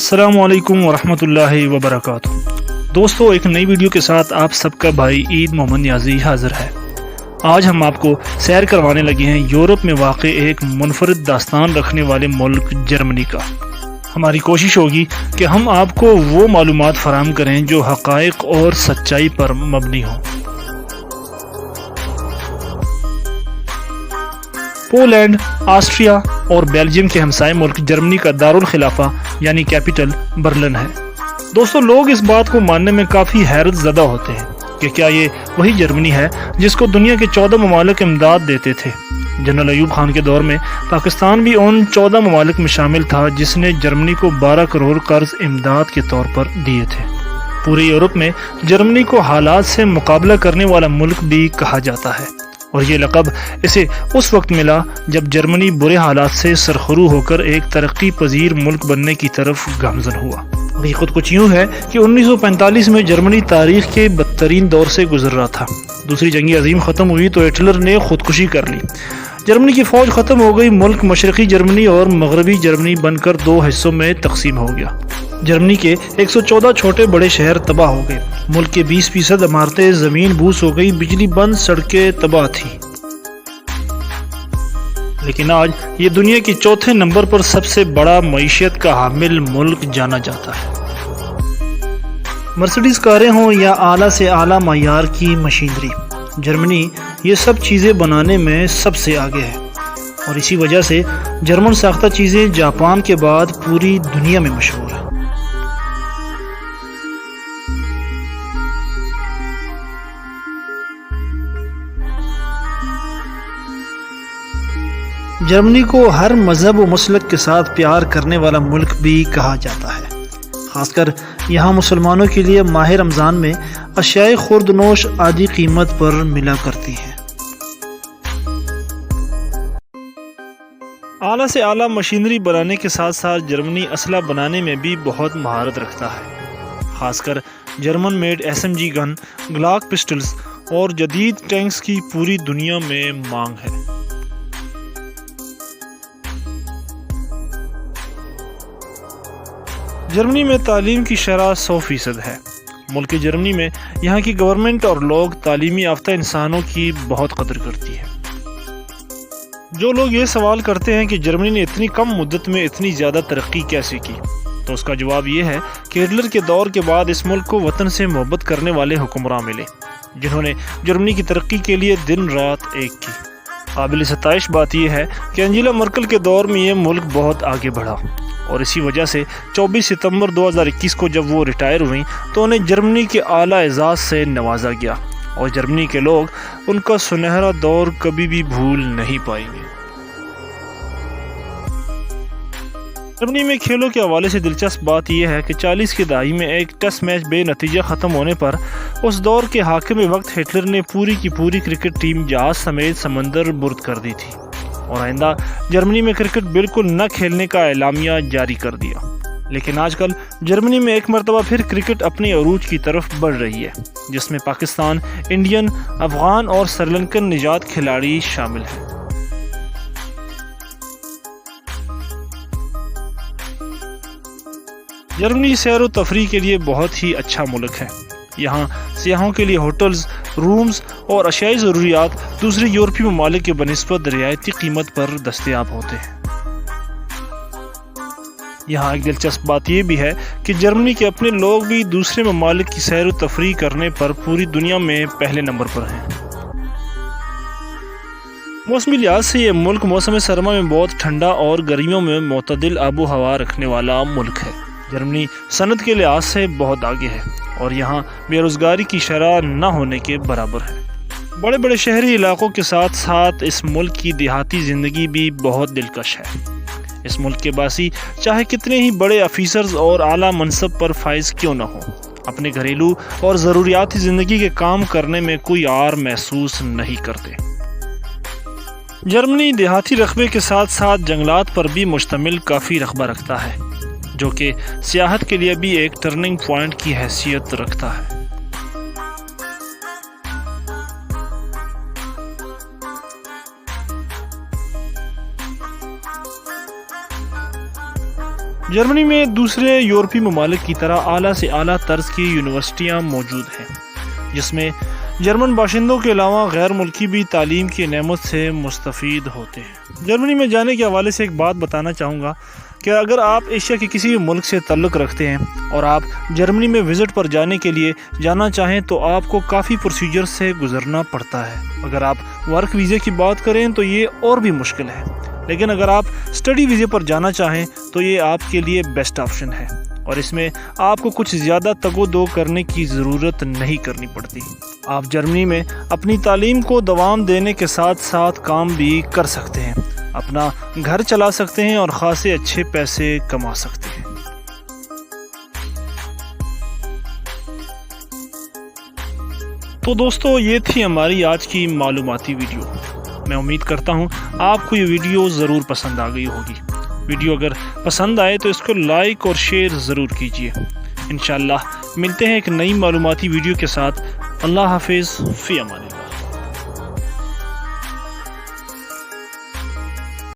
السلام علیکم ورحمۃ اللہ وبرکاتہ۔ دوستو، ایک نئی ویڈیو کے ساتھ آپ سب کا بھائی عید محمد نیازی حاضر ہے۔ آج ہم آپ کو سیر کروانے لگے ہیں یورپ میں واقع ایک منفرد داستان رکھنے والے ملک جرمنی کا۔ ہماری کوشش ہوگی کہ ہم آپ کو وہ معلومات فراہم کریں جو حقائق اور سچائی پر مبنی ہوں۔ پولینڈ، آسٹریا اور بیلجیم کے ہمسائے ملک جرمنی کا دارالخلافہ یعنی کیپٹل برلن ہے۔ دوستو، لوگ اس بات کو ماننے میں کافی حیرت زدہ ہوتے ہیں کہ کیا یہ وہی جرمنی ہے جس کو دنیا کے 14 ممالک امداد دیتے تھے۔ جنرل ایوب خان کے دور میں پاکستان بھی ان 14 ممالک میں شامل تھا جس نے جرمنی کو 12 کروڑ قرض امداد کے طور پر دیے تھے۔ پورے یورپ میں جرمنی کو حالات سے مقابلہ کرنے والا ملک بھی کہا جاتا ہے، اور یہ لقب اسے اس وقت ملا جب جرمنی برے حالات سے سرخرو ہو کر ایک ترقی پذیر ملک بننے کی طرف گامزن ہوا۔ حقیقت کچھ یوں ہے کہ 1945 میں جرمنی تاریخ کے بدترین دور سے گزر رہا تھا۔ دوسری جنگ عظیم ختم ہوئی تو ہٹلر نے خودکشی کر لی۔ جرمنی کی فوج ختم ہو گئی، ملک مشرقی جرمنی اور مغربی جرمنی بن کر 2 حصوں میں تقسیم ہو گیا۔ جرمنی کے 114 چھوٹے بڑے شہر تباہ ہو گئے، ملک کے 20% عمارتیں زمین بوس ہو گئی، بجلی بند، سڑکیں تباہ تھیں۔ لیکن آج یہ دنیا کے 4تھے نمبر پر سب سے بڑا معیشت کا حامل ملک جانا جاتا ہے۔ مرسڈیز کاریں ہوں یا اعلیٰ سے اعلیٰ معیار کی مشینری، جرمنی یہ سب چیزیں بنانے میں سب سے آگے ہے، اور اسی وجہ سے جرمن ساختہ چیزیں جاپان کے بعد پوری دنیا میں مشہور ہیں۔ جرمنی کو ہر مذہب و مسلک کے ساتھ پیار کرنے والا ملک بھی کہا جاتا ہے۔ خاص کر یہاں مسلمانوں کے لیے ماہ رمضان میں اشیاء خوردنوش عادی قیمت پر ملا کرتی ہیں۔ اعلیٰ سے اعلیٰ مشینری بنانے کے ساتھ ساتھ جرمنی اسلحہ بنانے میں بھی بہت مہارت رکھتا ہے۔ خاص کر جرمن میڈ SMG گن، گلاک پسٹلز اور جدید ٹینکس کی پوری دنیا میں مانگ ہے۔ جرمنی میں تعلیم کی شرح 100% ہے۔ ملک جرمنی میں یہاں کی گورنمنٹ اور لوگ تعلیمی یافتہ انسانوں کی بہت قدر کرتی ہے۔ جو لوگ یہ سوال کرتے ہیں کہ جرمنی نے اتنی کم مدت میں اتنی زیادہ ترقی کیسے کی، تو اس کا جواب یہ ہے کہ ہٹلر کے دور کے بعد اس ملک کو وطن سے محبت کرنے والے حکمراں ملے، جنہوں نے جرمنی کی ترقی کے لیے دن رات ایک کی۔ قابل ستائش بات یہ ہے کہ انجیلا مرکل کے دور میں یہ ملک بہت آگے بڑھا، اور اسی وجہ سے 24 ستمبر 2021 کو جب وہ ریٹائر ہوئیں تو انہیں جرمنی کے اعلیٰ اعزاز سے نوازا گیا، اور جرمنی کے لوگ ان کا سنہرا دور کبھی بھی بھول نہیں پائیں گے۔ جرمنی میں کھیلوں کے حوالے سے دلچسپ بات یہ ہے کہ 40 کی دہائی میں ایک ٹیسٹ میچ بے نتیجہ ختم ہونے پر اس دور کے حاکم وقت ہٹلر نے پوری کی پوری کرکٹ ٹیم جہاز سمیت سمندر برد کر دی تھی، اور آئندہ جرمنی میں کرکٹ بالکل نہ کھیلنے کا اعلامیہ جاری کر دیا۔ لیکن آج کل جرمنی میں ایک مرتبہ پھر کرکٹ اپنے عروج کی طرف بڑھ رہی ہے، جس میں پاکستان، انڈین، افغان اور سری لنکن نژاد کھلاڑی شامل ہیں۔ جرمنی سیر و تفریح کے لیے بہت ہی اچھا ملک ہے۔ یہاں سیاحوں کے لیے ہوٹلز، رومز اور اشیائی ضروریات دوسرے یورپی ممالک کے بنسبت رعایتی قیمت پر دستیاب ہوتے ہیں۔ یہاں ایک دلچسپ بات یہ بھی ہے کہ جرمنی کے اپنے لوگ بھی دوسرے ممالک کی سیر و تفریح کرنے پر پوری دنیا میں پہلے نمبر پر ہیں۔ موسمی لحاظ سے یہ ملک موسم سرما میں بہت ٹھنڈا اور گرمیوں میں معتدل آب و ہوا رکھنے والا ملک ہے۔ جرمنی صنعت کے لحاظ سے بہت آگے ہے، اور یہاں بے روزگاری کی شرح نہ ہونے کے برابر ہے۔ بڑے بڑے شہری علاقوں کے ساتھ ساتھ اس ملک کی دیہاتی زندگی بھی بہت دلکش ہے۔ اس ملک کے باسی چاہے کتنے ہی بڑے افیسرز اور اعلیٰ منصب پر فائز کیوں نہ ہوں، اپنے گھریلو اور ضروریاتی زندگی کے کام کرنے میں کوئی عار محسوس نہیں کرتے۔ جرمنی دیہاتی رقبے کے ساتھ ساتھ جنگلات پر بھی مشتمل کافی رقبہ رکھتا ہے، جو کہ سیاحت کے لیے بھی ایک ٹرننگ پوائنٹ کی حیثیت رکھتا ہے۔ جرمنی میں دوسرے یورپی ممالک کی طرح اعلیٰ سے اعلیٰ طرز کی یونیورسٹیاں موجود ہیں، جس میں جرمن باشندوں کے علاوہ غیر ملکی بھی تعلیم کی نعمت سے مستفید ہوتے ہیں۔ جرمنی میں جانے کے حوالے سے ایک بات بتانا چاہوں گا کہ اگر آپ ایشیا کے کسی بھی ملک سے تعلق رکھتے ہیں اور آپ جرمنی میں وزٹ پر جانے کے لیے جانا چاہیں تو آپ کو کافی پروسیجر سے گزرنا پڑتا ہے۔ اگر آپ ورک ویزے کی بات کریں تو یہ اور بھی مشکل ہے، لیکن اگر آپ اسٹڈی ویزے پر جانا چاہیں تو یہ آپ کے لیے بیسٹ آپشن ہے، اور اس میں آپ کو کچھ زیادہ تگ و دو کرنے کی ضرورت نہیں کرنی پڑتی۔ آپ جرمنی میں اپنی تعلیم کو دوام دینے کے ساتھ ساتھ کام بھی کر سکتے ہیں، اپنا گھر چلا سکتے ہیں اور خاصے اچھے پیسے کما سکتے ہیں۔ تو دوستو، یہ تھی ہماری آج کی معلوماتی ویڈیو۔ میں امید کرتا ہوں آپ کو یہ ویڈیو ضرور پسند آ گئی ہوگی۔ ویڈیو اگر پسند آئے تو اس کو لائک اور شیئر ضرور کیجیے۔ انشاءاللہ ملتے ہیں ایک نئی معلوماتی ویڈیو کے ساتھ۔ اللہ حافظ، فی امان اللہ۔